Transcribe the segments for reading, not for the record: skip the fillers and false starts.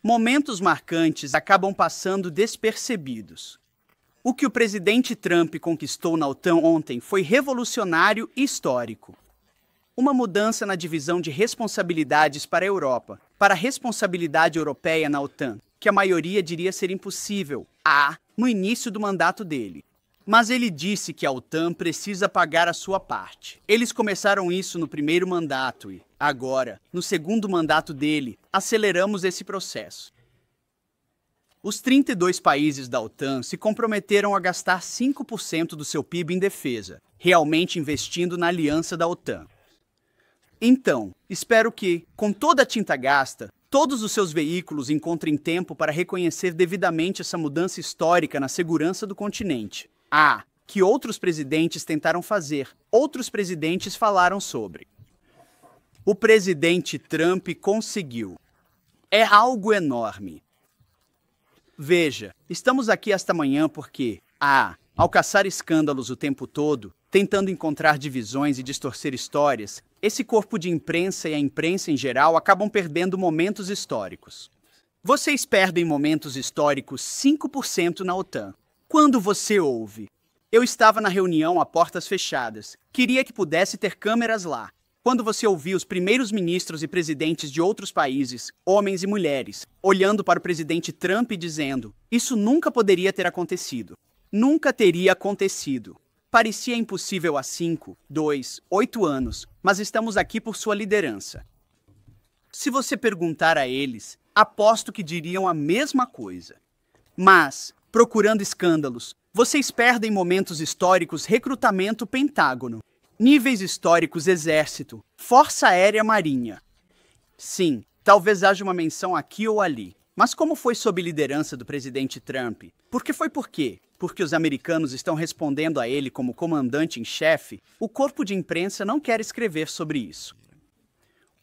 Momentos marcantes acabam passando despercebidos. O que o presidente Trump conquistou na OTAN ontem foi revolucionário e histórico. Uma mudança na divisão de responsabilidades para a Europa, para a responsabilidade europeia na OTAN, que a maioria diria ser impossível, no início do mandato dele. Mas ele disse que a OTAN precisa pagar a sua parte. Eles começaram isso no primeiro mandato e, agora, no segundo mandato dele, aceleramos esse processo. Os 32 países da OTAN se comprometeram a gastar 5% do seu PIB em defesa, realmente investindo na aliança da OTAN. Então, espero que, com toda a tinta gasta, todos os seus veículos encontrem tempo para reconhecer devidamente essa mudança histórica na segurança do continente. Que outros presidentes tentaram fazer, outros presidentes falaram sobre. O presidente Trump conseguiu. É algo enorme. Veja, estamos aqui esta manhã porque, ao caçar escândalos o tempo todo, tentando encontrar divisões e distorcer histórias, esse corpo de imprensa e a imprensa em geral acabam perdendo momentos históricos. Vocês perdem momentos históricos 5% na OTAN. Quando você ouve? Eu estava na reunião a portas fechadas. Queria que pudesse ter câmeras lá. Quando você ouvia os primeiros ministros e presidentes de outros países, homens e mulheres, olhando para o presidente Trump e dizendo: isso nunca poderia ter acontecido. Nunca teria acontecido. Parecia impossível há 5, 2, 8 anos, mas estamos aqui por sua liderança. Se você perguntar a eles, aposto que diriam a mesma coisa. Mas, procurando escândalos, vocês perdem momentos históricos recrutamento Pentágono, níveis históricos Exército, Força Aérea Marinha. Sim, talvez haja uma menção aqui ou ali. Mas como foi sob liderança do presidente Trump? Por quê? Porque os americanos estão respondendo a ele como comandante em chefe, o corpo de imprensa não quer escrever sobre isso.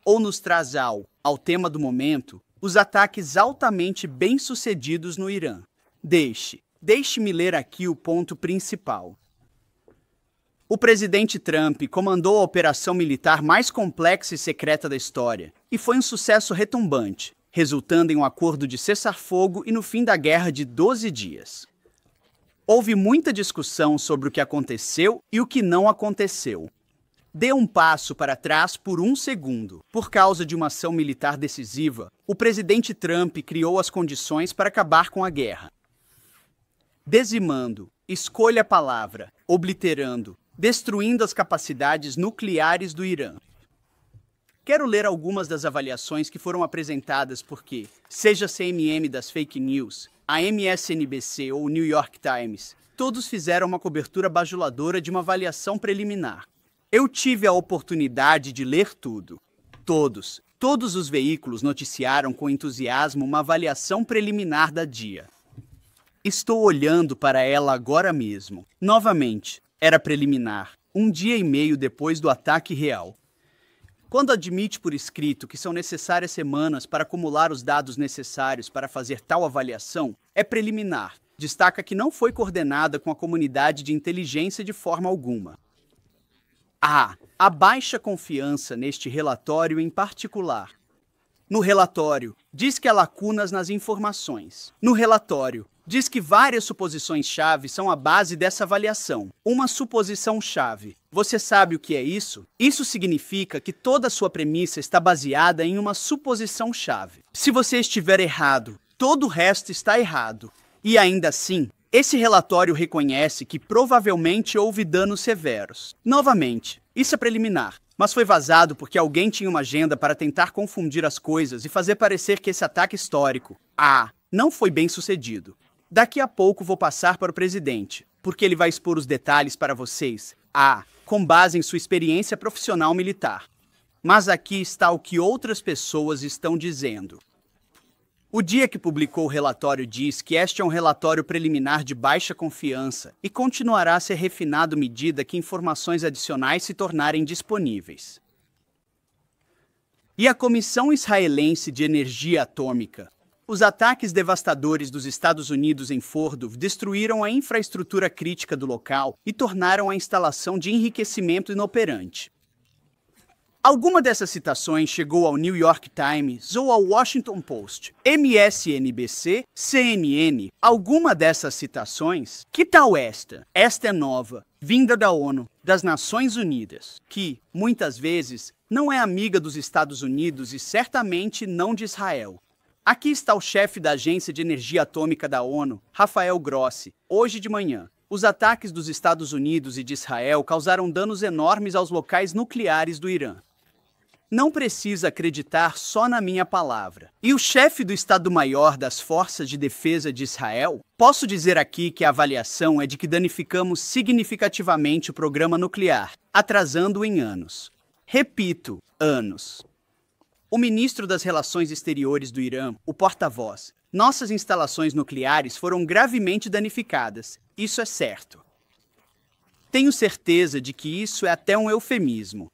Ou nos traz ao tema do momento, os ataques altamente bem-sucedidos no Irã. Deixe-me ler aqui o ponto principal. O presidente Trump comandou a operação militar mais complexa e secreta da história, e foi um sucesso retumbante, resultando em um acordo de cessar-fogo e no fim da guerra de 12 dias. Houve muita discussão sobre o que aconteceu e o que não aconteceu. Dê um passo para trás por um segundo. Por causa de uma ação militar decisiva, o presidente Trump criou as condições para acabar com a guerra. Dizimando, escolha a palavra, obliterando, destruindo as capacidades nucleares do Irã. Quero ler algumas das avaliações que foram apresentadas porque, seja a CMM das fake news, a MSNBC ou o New York Times, todos fizeram uma cobertura bajuladora de uma avaliação preliminar. Eu tive a oportunidade de ler tudo. Todos os veículos noticiaram com entusiasmo uma avaliação preliminar da DIA. Estou olhando para ela agora mesmo. Novamente, era preliminar, 1 dia e meio depois do ataque real. Quando admite por escrito que são necessárias semanas para acumular os dados necessários para fazer tal avaliação, é preliminar. Destaca que não foi coordenada com a comunidade de inteligência de forma alguma. A baixa confiança neste relatório em particular. No relatório, diz que há lacunas nas informações. No relatório, diz que várias suposições-chave são a base dessa avaliação. Uma suposição-chave. Você sabe o que é isso? Isso significa que toda a sua premissa está baseada em uma suposição-chave. Se você estiver errado, todo o resto está errado. E ainda assim, esse relatório reconhece que provavelmente houve danos severos. Novamente, isso é preliminar, mas foi vazado porque alguém tinha uma agenda para tentar confundir as coisas e fazer parecer que esse ataque histórico, não foi bem sucedido. Daqui a pouco vou passar para o presidente, porque ele vai expor os detalhes para vocês, com base em sua experiência profissional militar. Mas aqui está o que outras pessoas estão dizendo. O dia que publicou o relatório diz que este é um relatório preliminar de baixa confiança e continuará a ser refinado à medida que informações adicionais se tornarem disponíveis. E a Comissão Israelense de Energia Atômica? Os ataques devastadores dos Estados Unidos em Fordo destruíram a infraestrutura crítica do local e tornaram a instalação de enriquecimento inoperante. Alguma dessas citações chegou ao New York Times ou ao Washington Post, MSNBC, CNN? Alguma dessas citações? Que tal esta? Esta é nova, vinda da ONU, das Nações Unidas, que, muitas vezes, não é amiga dos Estados Unidos e certamente não de Israel. Aqui está o chefe da Agência de Energia Atômica da ONU, Rafael Grossi, hoje de manhã. Os ataques dos Estados Unidos e de Israel causaram danos enormes aos locais nucleares do Irã. Não precisa acreditar só na minha palavra. E o chefe do Estado-Maior das Forças de Defesa de Israel? Posso dizer aqui que a avaliação é de que danificamos significativamente o programa nuclear, atrasando-o em anos. Repito, anos. O ministro das Relações Exteriores do Irã, o porta-voz, nossas instalações nucleares foram gravemente danificadas. Isso é certo. Tenho certeza de que isso é até um eufemismo.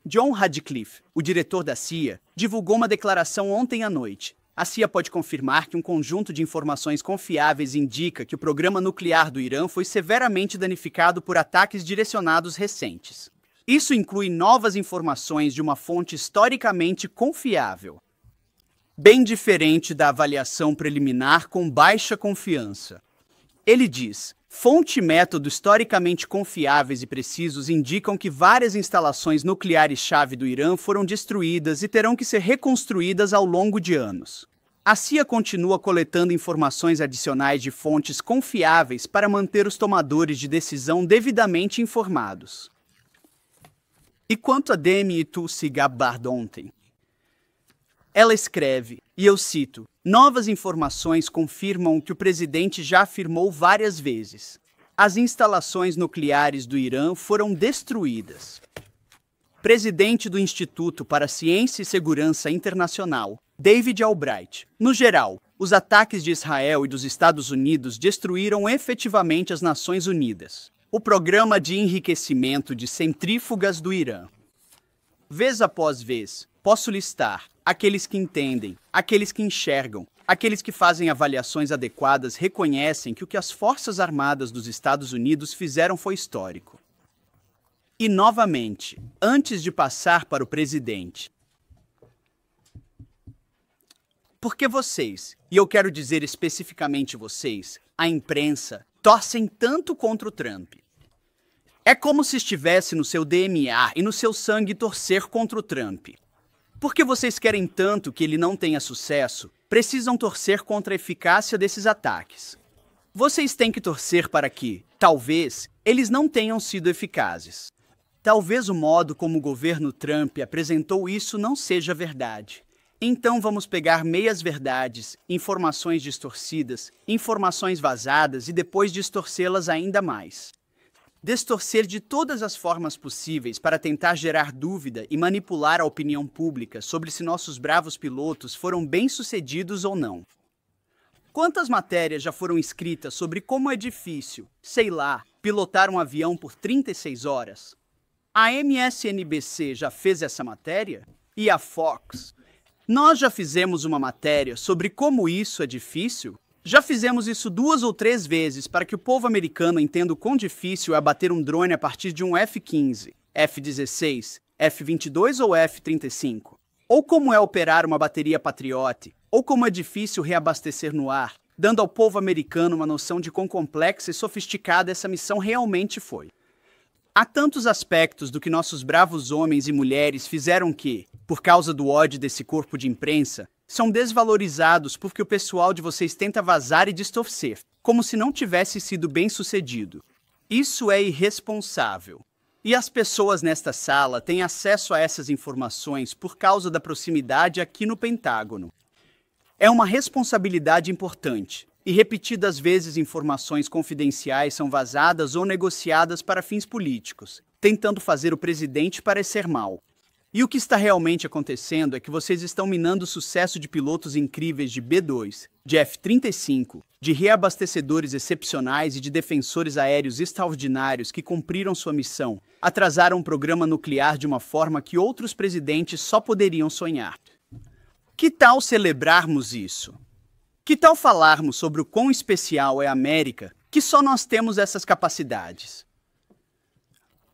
John Radcliffe, o diretor da CIA, divulgou uma declaração ontem à noite. A CIA pode confirmar que um conjunto de informações confiáveis indica que o programa nuclear do Irã foi severamente danificado por ataques direcionados recentes. Isso inclui novas informações de uma fonte historicamente confiável, bem diferente da avaliação preliminar com baixa confiança. Ele diz: fonte e método historicamente confiáveis e precisos indicam que várias instalações nucleares-chave do Irã foram destruídas e terão que ser reconstruídas ao longo de anos. A CIA continua coletando informações adicionais de fontes confiáveis para manter os tomadores de decisão devidamente informados. E quanto a Demi Tulsi Gabbard ontem? Ela escreve, e eu cito: novas informações confirmam o que o presidente já afirmou várias vezes. As instalações nucleares do Irã foram destruídas. Presidente do Instituto para Ciência e Segurança Internacional, David Albright. No geral, os ataques de Israel e dos Estados Unidos destruíram efetivamente as Nações Unidas, o programa de enriquecimento de centrífugas do Irã. Vez após vez, posso listar aqueles que entendem, aqueles que enxergam, aqueles que fazem avaliações adequadas reconhecem que o que as Forças Armadas dos Estados Unidos fizeram foi histórico. E, novamente, antes de passar para o presidente, porque vocês, e eu quero dizer especificamente vocês, a imprensa, torcem tanto contra o Trump? É como se estivesse no seu DNA e no seu sangue torcer contra o Trump. Porque vocês querem tanto que ele não tenha sucesso, precisam torcer contra a eficácia desses ataques. Vocês têm que torcer para que, talvez, eles não tenham sido eficazes. Talvez o modo como o governo Trump apresentou isso não seja verdade. Então vamos pegar meias-verdades, informações distorcidas, informações vazadas e depois distorcê-las ainda mais. Distorcer de todas as formas possíveis para tentar gerar dúvida e manipular a opinião pública sobre se nossos bravos pilotos foram bem-sucedidos ou não. Quantas matérias já foram escritas sobre como é difícil, sei lá, pilotar um avião por 36 horas? A MSNBC já fez essa matéria? E a Fox? Nós já fizemos uma matéria sobre como isso é difícil? Já fizemos isso 2 ou 3 vezes para que o povo americano entenda o quão difícil é abater um drone a partir de um F-15, F-16, F-22 ou F-35. Ou como é operar uma bateria Patriot, ou como é difícil reabastecer no ar, dando ao povo americano uma noção de quão complexa e sofisticada essa missão realmente foi. Há tantos aspectos do que nossos bravos homens e mulheres fizeram que, por causa do ódio desse corpo de imprensa, são desvalorizados porque o pessoal de vocês tenta vazar e distorcer, como se não tivesse sido bem-sucedido. Isso é irresponsável. E as pessoas nesta sala têm acesso a essas informações por causa da proximidade aqui no Pentágono. É uma responsabilidade importante, e repetidas vezes informações confidenciais são vazadas ou negociadas para fins políticos, tentando fazer o presidente parecer mal. E o que está realmente acontecendo é que vocês estão minando o sucesso de pilotos incríveis de B-2, de F-35, de reabastecedores excepcionais e de defensores aéreos extraordinários que cumpriram sua missão, atrasaram o programa nuclear de uma forma que outros presidentes só poderiam sonhar. Que tal celebrarmos isso? Que tal falarmos sobre o quão especial é a América, que só nós temos essas capacidades?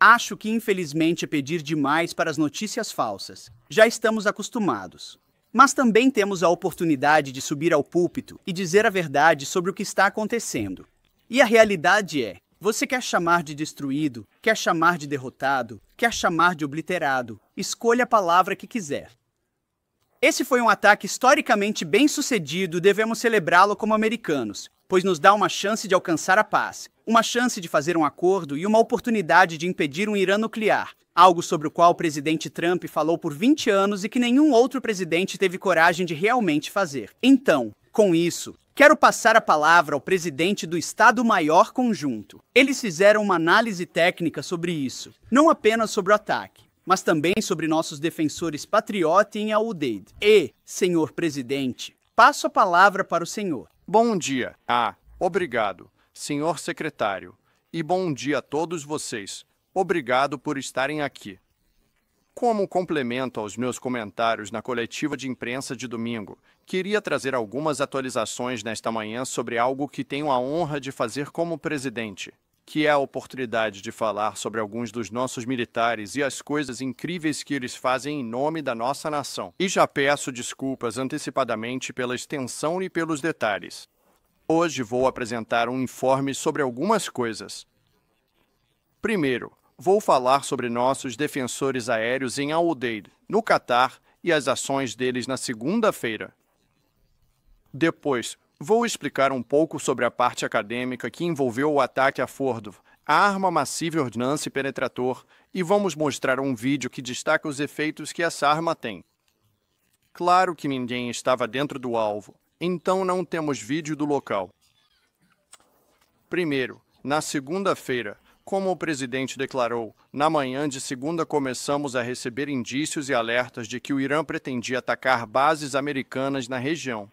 Acho que infelizmente é pedir demais para as notícias falsas. Já estamos acostumados. Mas também temos a oportunidade de subir ao púlpito e dizer a verdade sobre o que está acontecendo. E a realidade é: você quer chamar de destruído, quer chamar de derrotado, quer chamar de obliterado, escolha a palavra que quiser. Esse foi um ataque historicamente bem-sucedido e devemos celebrá-lo como americanos, pois nos dá uma chance de alcançar a paz, uma chance de fazer um acordo e uma oportunidade de impedir um Irã nuclear, algo sobre o qual o presidente Trump falou por 20 anos e que nenhum outro presidente teve coragem de realmente fazer. Então, com isso, quero passar a palavra ao presidente do Estado-Maior Conjunto. Eles fizeram uma análise técnica sobre isso, não apenas sobre o ataque, mas também sobre nossos defensores patriota em Al-Udeid. E, senhor presidente, passo a palavra para o senhor. Bom dia. Obrigado, senhor secretário. E bom dia a todos vocês. Obrigado por estarem aqui. Como complemento aos meus comentários na coletiva de imprensa de domingo, queria trazer algumas atualizações nesta manhã sobre algo que tenho a honra de fazer como presidente, que é a oportunidade de falar sobre alguns dos nossos militares e as coisas incríveis que eles fazem em nome da nossa nação. E já peço desculpas antecipadamente pela extensão e pelos detalhes. Hoje vou apresentar um informe sobre algumas coisas. Primeiro, vou falar sobre nossos defensores aéreos em Al-Udeid, no Catar, e as ações deles na segunda-feira. Depois, vou explicar um pouco sobre a parte acadêmica que envolveu o ataque a Fordo, a arma massiva ordnance penetrator, e vamos mostrar um vídeo que destaca os efeitos que essa arma tem. Claro que ninguém estava dentro do alvo, então não temos vídeo do local. Primeiro, na segunda-feira, como o presidente declarou, na manhã de segunda começamos a receber indícios e alertas de que o Irã pretendia atacar bases americanas na região.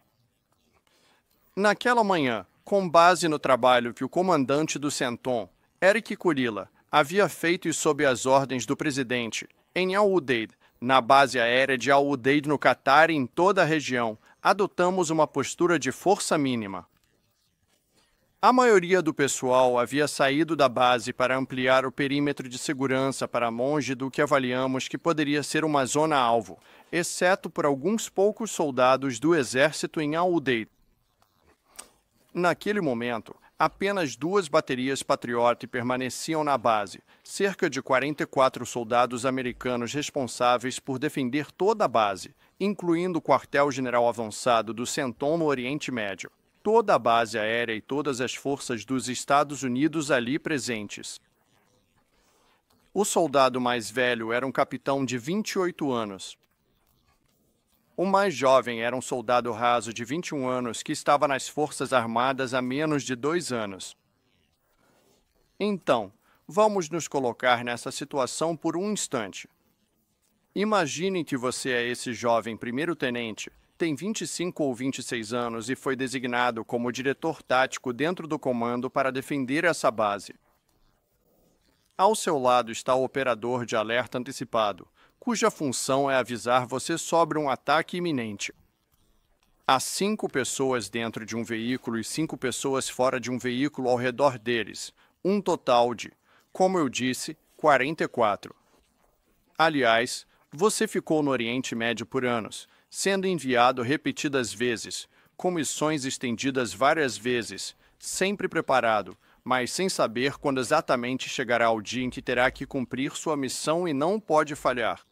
Naquela manhã, com base no trabalho que o comandante do CENTOM, Eric Kurilla, havia feito e sob as ordens do presidente, em Al-Udeid, na base aérea de Al-Udeid no Catar e em toda a região, adotamos uma postura de força mínima. A maioria do pessoal havia saído da base para ampliar o perímetro de segurança para longe do que avaliamos que poderia ser uma zona-alvo, exceto por alguns poucos soldados do exército em Al-Udeid. Naquele momento, apenas 2 baterias Patriot permaneciam na base, cerca de 44 soldados americanos responsáveis por defender toda a base, incluindo o quartel-general avançado do CENTOM no Oriente Médio, toda a base aérea e todas as forças dos Estados Unidos ali presentes. O soldado mais velho era um capitão de 28 anos. O mais jovem era um soldado raso de 21 anos que estava nas Forças Armadas há menos de 2 anos. Então, vamos nos colocar nessa situação por um instante. Imagine que você é esse jovem primeiro-tenente, tem 25 ou 26 anos e foi designado como diretor tático dentro do comando para defender essa base. Ao seu lado está o operador de alerta antecipado, cuja função é avisar você sobre um ataque iminente. Há 5 pessoas dentro de um veículo e 5 pessoas fora de um veículo ao redor deles, um total de, como eu disse, 44. Aliás, você ficou no Oriente Médio por anos, sendo enviado repetidas vezes, com missões estendidas várias vezes, sempre preparado, mas sem saber quando exatamente chegará o dia em que terá que cumprir sua missão e não pode falhar.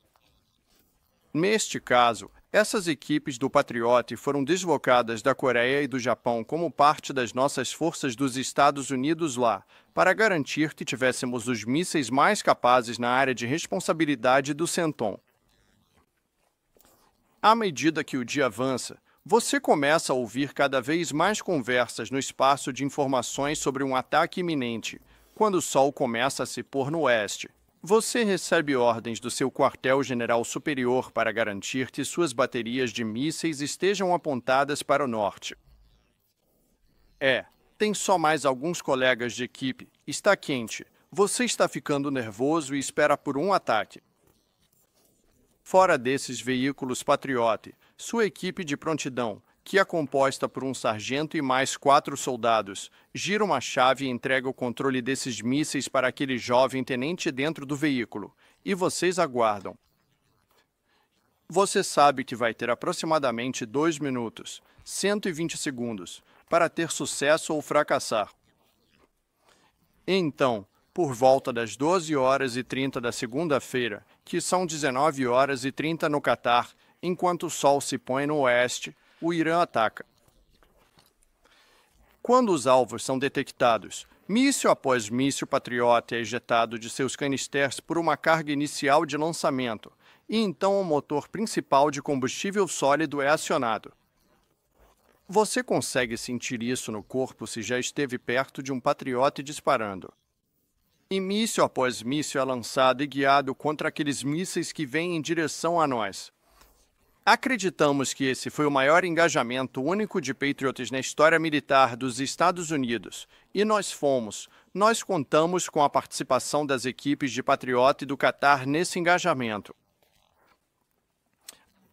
Neste caso, essas equipes do Patriot foram deslocadas da Coreia e do Japão como parte das nossas forças dos Estados Unidos lá, para garantir que tivéssemos os mísseis mais capazes na área de responsabilidade do CENTOM. À medida que o dia avança, você começa a ouvir cada vez mais conversas no espaço de informações sobre um ataque iminente, quando o sol começa a se pôr no oeste. Você recebe ordens do seu quartel-general superior para garantir que suas baterias de mísseis estejam apontadas para o norte. Tem só mais alguns colegas de equipe, está quente, você está ficando nervoso e espera por um ataque. Fora desses veículos Patriot, sua equipe de prontidão, que é composta por um sargento e mais 4 soldados, gira uma chave e entrega o controle desses mísseis para aquele jovem tenente dentro do veículo, e vocês aguardam. Você sabe que vai ter aproximadamente 2 minutos, 120 segundos, para ter sucesso ou fracassar. Então, por volta das 12h30 da segunda-feira, que são 19h30 no Catar, enquanto o sol se põe no oeste, o Irã ataca. Quando os alvos são detectados, míssil após míssil patriota é ejetado de seus canisters por uma carga inicial de lançamento, e então o motor principal de combustível sólido é acionado. Você consegue sentir isso no corpo se já esteve perto de um patriota disparando. E míssil após míssil é lançado e guiado contra aqueles mísseis que vêm em direção a nós. Acreditamos que esse foi o maior engajamento único de Patriots na história militar dos Estados Unidos, e nós contamos com a participação das equipes de Patriot e do Catar nesse engajamento.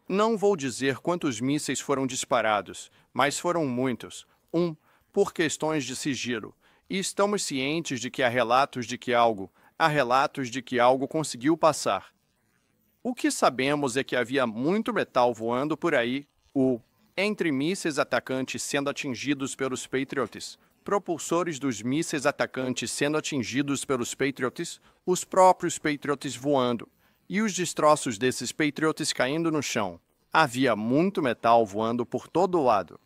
Não vou dizer quantos mísseis foram disparados, mas foram muitos, por questões de sigilo, e estamos cientes de que há relatos de que algo conseguiu passar. O que sabemos é que havia muito metal voando por aí, entre mísseis atacantes sendo atingidos pelos Patriots, propulsores dos mísseis atacantes sendo atingidos pelos Patriots, os próprios Patriots voando, e os destroços desses Patriots caindo no chão. Havia muito metal voando por todo lado.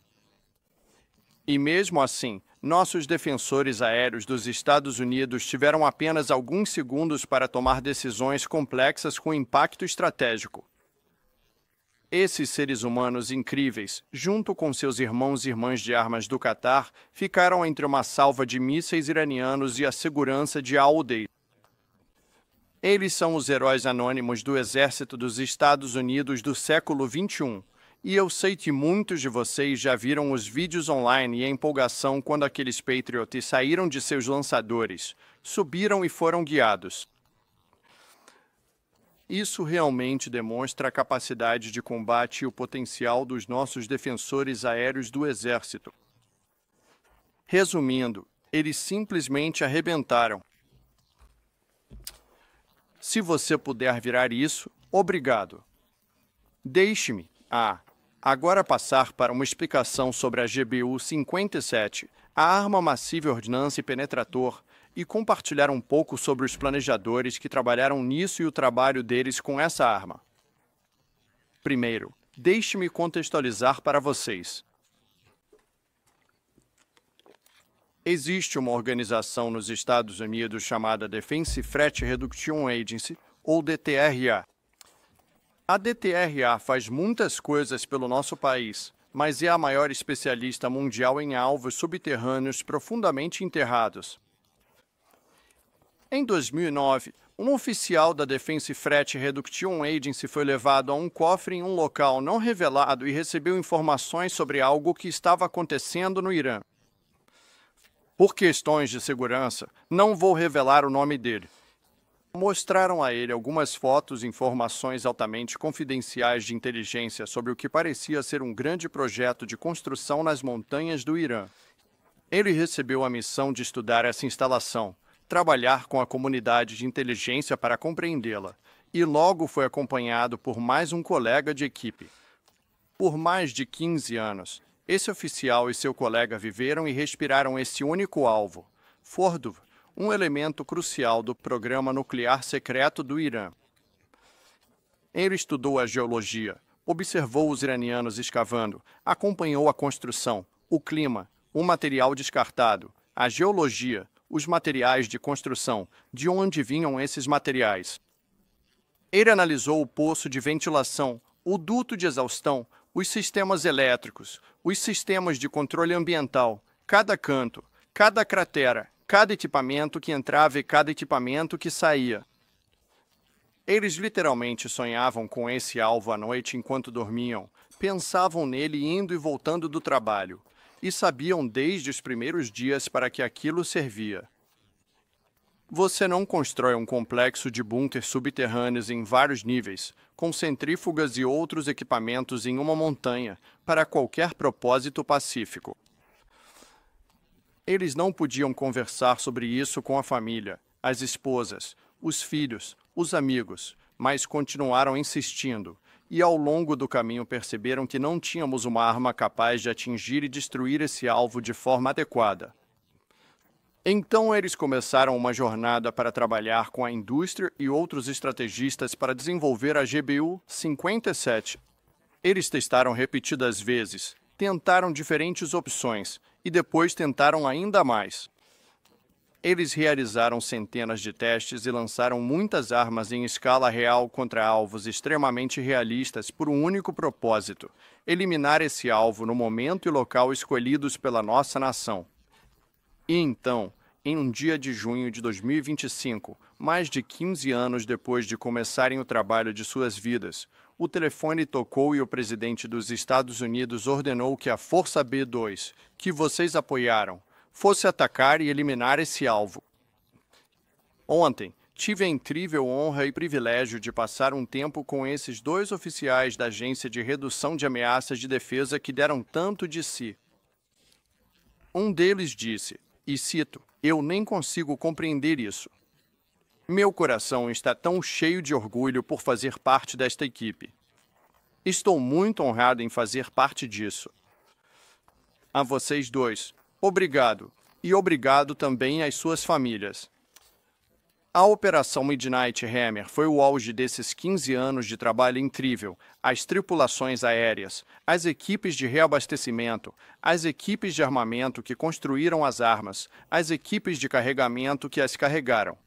E mesmo assim, nossos defensores aéreos dos Estados Unidos tiveram apenas alguns segundos para tomar decisões complexas com impacto estratégico. Esses seres humanos incríveis, junto com seus irmãos e irmãs de armas do Catar, ficaram entre uma salva de mísseis iranianos e a segurança de Al-Udeid. Eles são os heróis anônimos do Exército dos Estados Unidos do século XXI. E eu sei que muitos de vocês já viram os vídeos online e a empolgação quando aqueles Patriots saíram de seus lançadores, subiram e foram guiados. Isso realmente demonstra a capacidade de combate e o potencial dos nossos defensores aéreos do Exército. Resumindo, eles simplesmente arrebentaram. Se você puder virar isso, obrigado. Deixe-me, agora passar para uma explicação sobre a GBU-57, a arma massiva ordnance penetrator, e compartilhar um pouco sobre os planejadores que trabalharam nisso e o trabalho deles com essa arma. Primeiro, deixe-me contextualizar para vocês. Existe uma organização nos Estados Unidos chamada Defense Threat Reduction Agency, ou DTRA. A DTRA faz muitas coisas pelo nosso país, mas é a maior especialista mundial em alvos subterrâneos profundamente enterrados. Em 2009, um oficial da Defense Threat Reduction Agency foi levado a um cofre em um local não revelado e recebeu informações sobre algo que estava acontecendo no Irã. Por questões de segurança, não vou revelar o nome dele. Mostraram a ele algumas fotos e informações altamente confidenciais de inteligência sobre o que parecia ser um grande projeto de construção nas montanhas do Irã. Ele recebeu a missão de estudar essa instalação, trabalhar com a comunidade de inteligência para compreendê-la, e logo foi acompanhado por mais um colega de equipe. Por mais de 15 anos, esse oficial e seu colega viveram e respiraram esse único alvo, Fordow, um elemento crucial do programa nuclear secreto do Irã. Ele estudou a geologia, observou os iranianos escavando, acompanhou a construção, o clima, o material descartado, a geologia, os materiais de construção, de onde vinham esses materiais. Ele analisou o poço de ventilação, o duto de exaustão, os sistemas elétricos, os sistemas de controle ambiental, cada canto, cada cratera, cada equipamento que entrava e cada equipamento que saía. Eles literalmente sonhavam com esse alvo à noite enquanto dormiam, pensavam nele indo e voltando do trabalho, e sabiam desde os primeiros dias para que aquilo servia. Você não constrói um complexo de bunkers subterrâneos em vários níveis, com centrífugas e outros equipamentos em uma montanha, para qualquer propósito pacífico. Eles não podiam conversar sobre isso com a família, as esposas, os filhos, os amigos, mas continuaram insistindo, e ao longo do caminho perceberam que não tínhamos uma arma capaz de atingir e destruir esse alvo de forma adequada. Então eles começaram uma jornada para trabalhar com a indústria e outros estrategistas para desenvolver a GBU-57. Eles testaram repetidas vezes, tentaram diferentes opções e depois tentaram ainda mais. Eles realizaram centenas de testes e lançaram muitas armas em escala real contra alvos extremamente realistas por um único propósito: eliminar esse alvo no momento e local escolhidos pela nossa nação. E então, em um dia de junho de 2025, mais de 15 anos depois de começarem o trabalho de suas vidas, o telefone tocou e o presidente dos Estados Unidos ordenou que a Força B-2, que vocês apoiaram, fosse atacar e eliminar esse alvo. Ontem, tive a incrível honra e privilégio de passar um tempo com esses dois oficiais da Agência de Redução de Ameaças de Defesa que deram tanto de si. Um deles disse, e cito, "Eu nem consigo compreender isso. Meu coração está tão cheio de orgulho por fazer parte desta equipe. Estou muito honrado em fazer parte disso. A vocês dois, obrigado, e obrigado também às suas famílias." A Operação Midnight Hammer foi o auge desses 15 anos de trabalho incrível. As tripulações aéreas, as equipes de reabastecimento, as equipes de armamento que construíram as armas, as equipes de carregamento que as carregaram.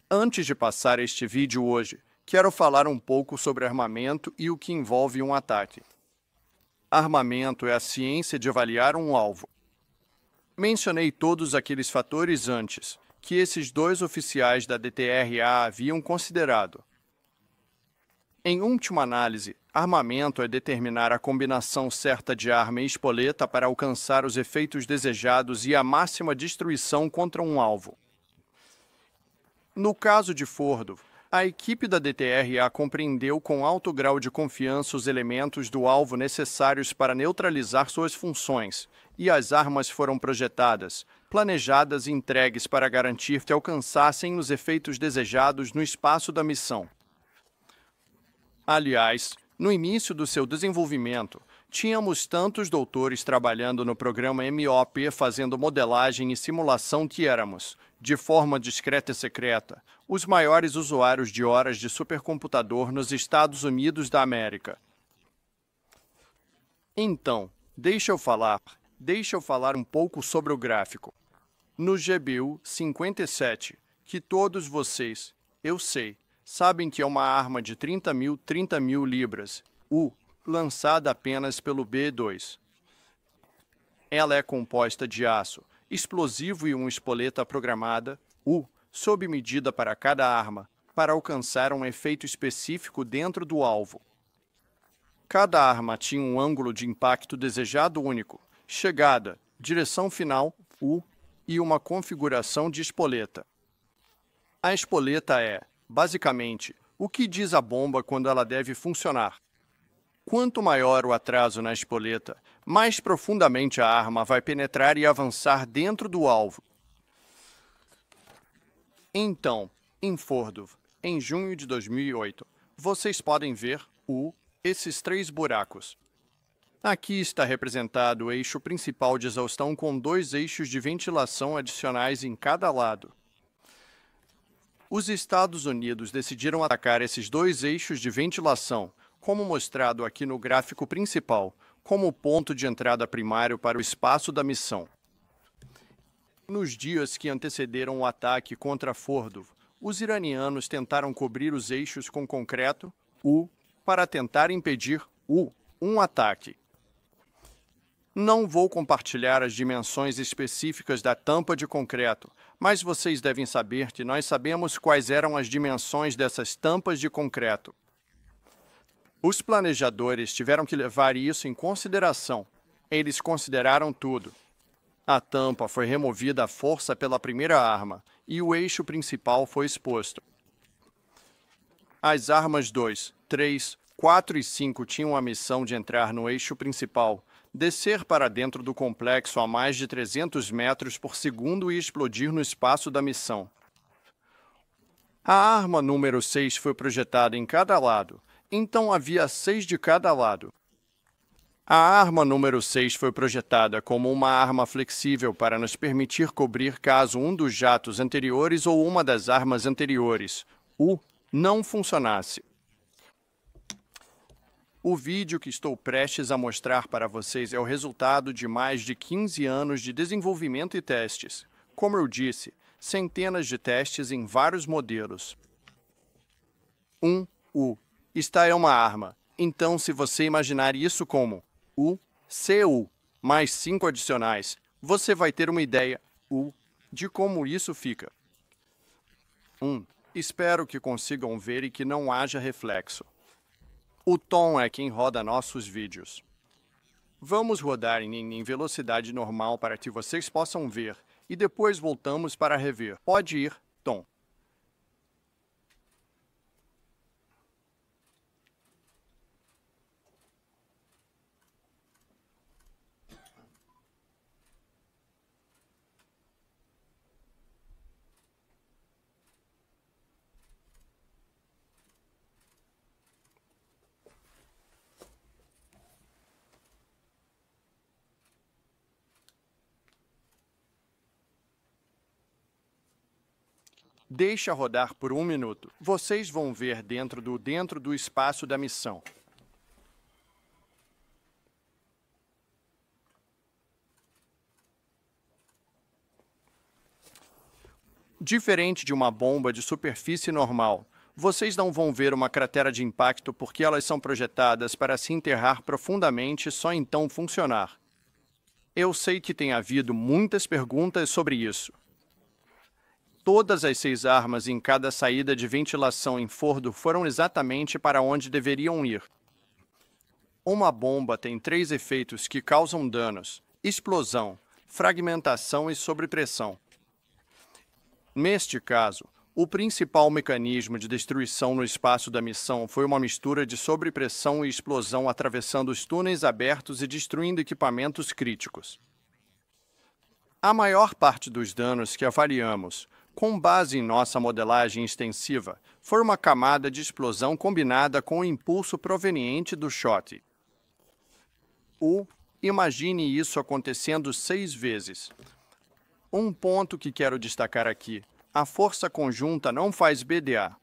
Antes de passar este vídeo hoje, quero falar um pouco sobre armamento e o que envolve um ataque. Armamento é a ciência de avaliar um alvo. Mencionei todos aqueles fatores antes, que esses dois oficiais da DTRA haviam considerado. Em última análise, armamento é determinar a combinação certa de arma e espoleta para alcançar os efeitos desejados e a máxima destruição contra um alvo. No caso de Fordo, a equipe da DTRA compreendeu com alto grau de confiança os elementos do alvo necessários para neutralizar suas funções, e as armas foram projetadas, planejadas e entregues para garantir que alcançassem os efeitos desejados no espaço da missão. Aliás, no início do seu desenvolvimento, tínhamos tantos doutores trabalhando no programa MOP fazendo modelagem e simulação que éramos, de forma discreta e secreta, os maiores usuários de horas de supercomputador nos Estados Unidos da América. Então, deixa eu falar um pouco sobre o gráfico. No GBU-57, que todos vocês, eu sei, sabem que é uma arma de 30 mil libras, lançada apenas pelo B-2. Ela é composta de aço, explosivo e uma espoleta programada, sob medida para cada arma, para alcançar um efeito específico dentro do alvo. Cada arma tinha um ângulo de impacto desejado único, chegada, direção final, e uma configuração de espoleta. A espoleta é, basicamente, o que diz a bomba quando ela deve funcionar. Quanto maior o atraso na espoleta, mais profundamente a arma vai penetrar e avançar dentro do alvo. Então, em Fordo, em junho de 2008, vocês podem ver esses 3 buracos. Aqui está representado o eixo principal de exaustão com 2 eixos de ventilação adicionais em cada lado. Os Estados Unidos decidiram atacar esses 2 eixos de ventilação, como mostrado aqui no gráfico principal, como ponto de entrada primário para o espaço da missão. Nos dias que antecederam o ataque contra Fordo, os iranianos tentaram cobrir os eixos com concreto, para tentar impedir, um ataque. Não vou compartilhar as dimensões específicas da tampa de concreto, mas vocês devem saber que nós sabemos quais eram as dimensões dessas tampas de concreto. Os planejadores tiveram que levar isso em consideração. Eles consideraram tudo. A tampa foi removida à força pela primeira arma e o eixo principal foi exposto. As armas 2, 3, 4 e 5 tinham a missão de entrar no eixo principal, descer para dentro do complexo a mais de 300 metros por segundo e explodir no espaço da missão. A arma número 6 foi projetada em cada lado, então havia 6 de cada lado. A arma número 6 foi projetada como uma arma flexível para nos permitir cobrir caso um dos jatos anteriores ou uma das armas anteriores, não funcionasse. O vídeo que estou prestes a mostrar para vocês é o resultado de mais de 15 anos de desenvolvimento e testes. Como eu disse, centenas de testes em vários modelos. Esta é uma arma. Então, se você imaginar isso como CU mais 5 adicionais, você vai ter uma ideia de como isso fica. Espero que consigam ver e que não haja reflexo. O Tom é quem roda nossos vídeos. Vamos rodar em velocidade normal para que vocês possam ver, e depois voltamos para rever. Pode ir, Tom. Deixa rodar por 1 minuto. Vocês vão ver dentro do espaço da missão. Diferente de uma bomba de superfície normal, vocês não vão ver uma cratera de impacto porque elas são projetadas para se enterrar profundamente e só então funcionar. Eu sei que tem havido muitas perguntas sobre isso. Todas as 6 armas em cada saída de ventilação em Fordo foram exatamente para onde deveriam ir. Uma bomba tem 3 efeitos que causam danos: explosão, fragmentação e sobrepressão. Neste caso, o principal mecanismo de destruição no espaço da missão foi uma mistura de sobrepressão e explosão atravessando os túneis abertos e destruindo equipamentos críticos. A maior parte dos danos que avaliamos, com base em nossa modelagem extensiva, foi uma camada de explosão combinada com o impulso proveniente do shot. Imagine isso acontecendo 6 vezes. Um ponto que quero destacar aqui: a força conjunta não faz BDA.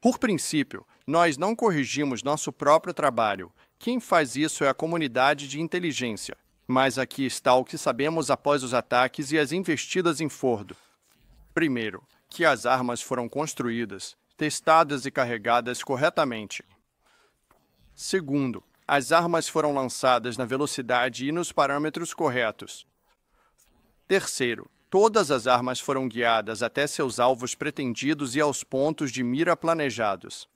Por princípio, nós não corrigimos nosso próprio trabalho. Quem faz isso é a comunidade de inteligência. Mas aqui está o que sabemos após os ataques e as investidas em Fordo. Primeiro, que as armas foram construídas, testadas e carregadas corretamente. Segundo, as armas foram lançadas na velocidade e nos parâmetros corretos. Terceiro, todas as armas foram guiadas até seus alvos pretendidos e aos pontos de mira planejados.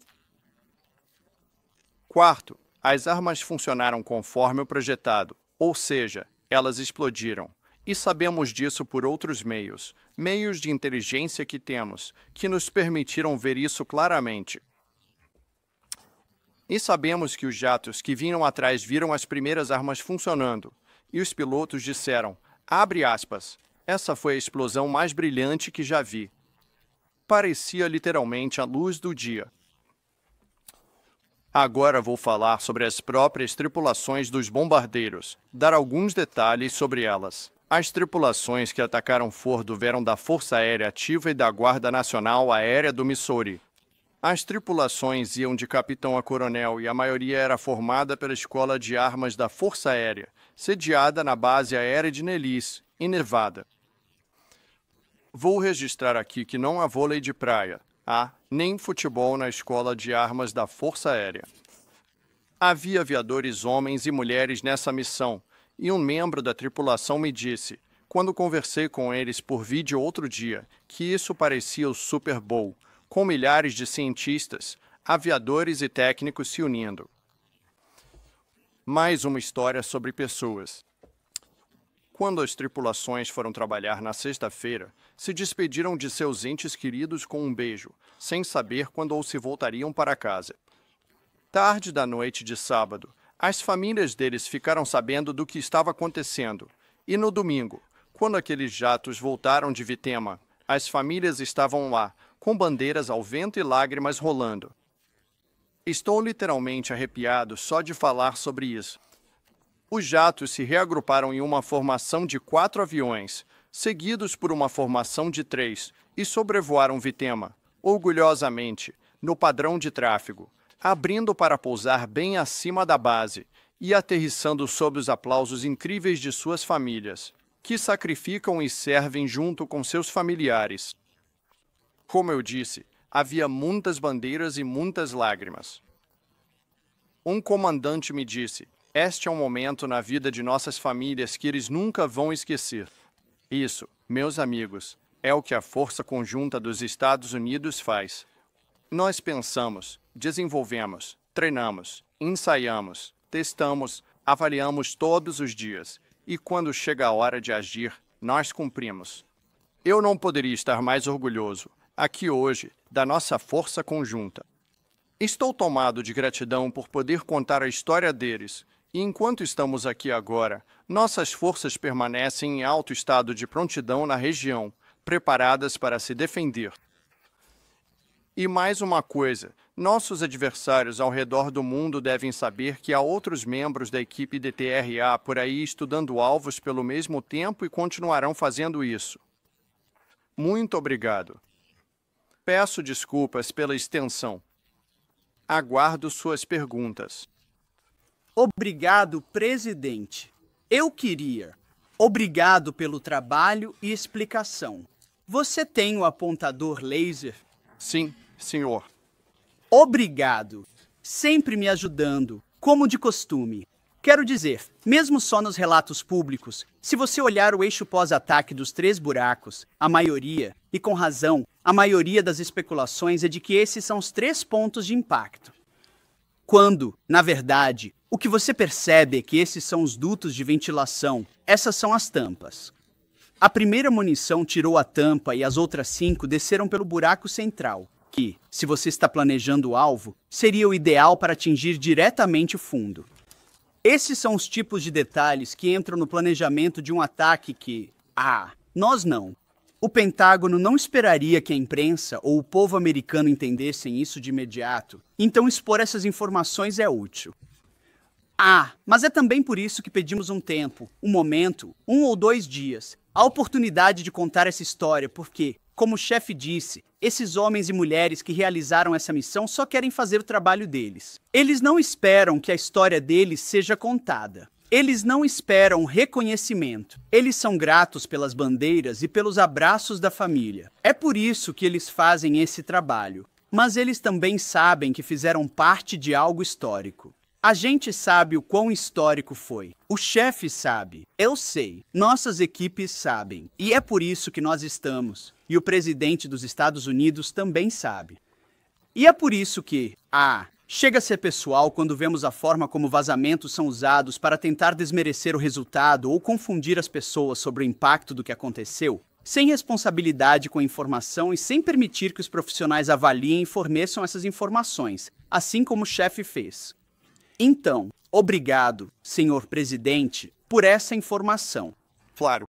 Quarto, as armas funcionaram conforme o projetado, ou seja, elas explodiram. E sabemos disso por outros meios de inteligência que temos, que nos permitiram ver isso claramente. E sabemos que os jatos que vinham atrás viram as primeiras armas funcionando, e os pilotos disseram, abre aspas, essa foi a explosão mais brilhante que já vi. Parecia literalmente a luz do dia. Agora vou falar sobre as próprias tripulações dos bombardeiros, dar alguns detalhes sobre elas. As tripulações que atacaram Fordo vieram da Força Aérea Ativa e da Guarda Nacional Aérea do Missouri. As tripulações iam de capitão a coronel e a maioria era formada pela Escola de Armas da Força Aérea, sediada na Base Aérea de Nellis, em Nevada. Vou registrar aqui que não há vôlei de praia, nem futebol na Escola de Armas da Força Aérea. Havia aviadores homens e mulheres nessa missão, e um membro da tripulação me disse, quando conversei com eles por vídeo outro dia, que isso parecia o Super Bowl, com milhares de cientistas, aviadores e técnicos se unindo. Mais uma história sobre pessoas. Quando as tripulações foram trabalhar na sexta-feira, se despediram de seus entes queridos com um beijo, sem saber quando ou se voltariam para casa. Tarde da noite de sábado, as famílias deles ficaram sabendo do que estava acontecendo, e no domingo, quando aqueles jatos voltaram de Vitema, as famílias estavam lá, com bandeiras ao vento e lágrimas rolando. Estou literalmente arrepiado só de falar sobre isso. Os jatos se reagruparam em uma formação de 4 aviões, seguidos por uma formação de 3, e sobrevoaram Vitema, orgulhosamente, no padrão de tráfego, abrindo para pousar bem acima da base e aterrissando sob os aplausos incríveis de suas famílias, que sacrificam e servem junto com seus familiares. Como eu disse, havia muitas bandeiras e muitas lágrimas. Um comandante me disse: este é um momento na vida de nossas famílias que eles nunca vão esquecer. Isso, meus amigos, é o que a Força Conjunta dos Estados Unidos faz. Nós pensamos, desenvolvemos, treinamos, ensaiamos, testamos, avaliamos todos os dias, e quando chega a hora de agir, nós cumprimos. Eu não poderia estar mais orgulhoso, aqui hoje, da nossa Força Conjunta. Estou tomado de gratidão por poder contar a história deles, e enquanto estamos aqui agora, nossas forças permanecem em alto estado de prontidão na região, preparadas para se defender. E mais uma coisa, nossos adversários ao redor do mundo devem saber que há outros membros da equipe DTRA por aí estudando alvos pelo mesmo tempo e continuarão fazendo isso. Muito obrigado. Peço desculpas pela extensão. Aguardo suas perguntas. Obrigado, presidente. Eu queria. Obrigado pelo trabalho e explicação. Você tem o apontador laser? Sim, senhor. Obrigado. Sempre me ajudando, como de costume. Quero dizer, mesmo só nos relatos públicos, se você olhar o eixo pós-ataque dos 3 buracos, a maioria, e com razão, a maioria das especulações é de que esses são os 3 pontos de impacto. Quando, na verdade, o que você percebe é que esses são os dutos de ventilação, essas são as tampas. A primeira munição tirou a tampa e as outras 5 desceram pelo buraco central, que, se você está planejando o alvo, seria o ideal para atingir diretamente o fundo. Esses são os tipos de detalhes que entram no planejamento de um ataque que, nós não. O Pentágono não esperaria que a imprensa ou o povo americano entendessem isso de imediato, então expor essas informações é útil. Mas é também por isso que pedimos um tempo, um momento, 1 ou 2 dias, a oportunidade de contar essa história, porque, como o chefe disse, esses homens e mulheres que realizaram essa missão só querem fazer o trabalho deles. Eles não esperam que a história deles seja contada. Eles não esperam reconhecimento. Eles são gratos pelas bandeiras e pelos abraços da família. É por isso que eles fazem esse trabalho. Mas eles também sabem que fizeram parte de algo histórico. A gente sabe o quão histórico foi. O chefe sabe. Eu sei. Nossas equipes sabem. E é por isso que nós estamos. E o presidente dos Estados Unidos também sabe. E é por isso que, chega a ser pessoal quando vemos a forma como vazamentos são usados para tentar desmerecer o resultado ou confundir as pessoas sobre o impacto do que aconteceu, sem responsabilidade com a informação e sem permitir que os profissionais avaliem e forneçam essas informações, assim como o chefe fez. Então, obrigado, senhor presidente, por essa informação. Claro.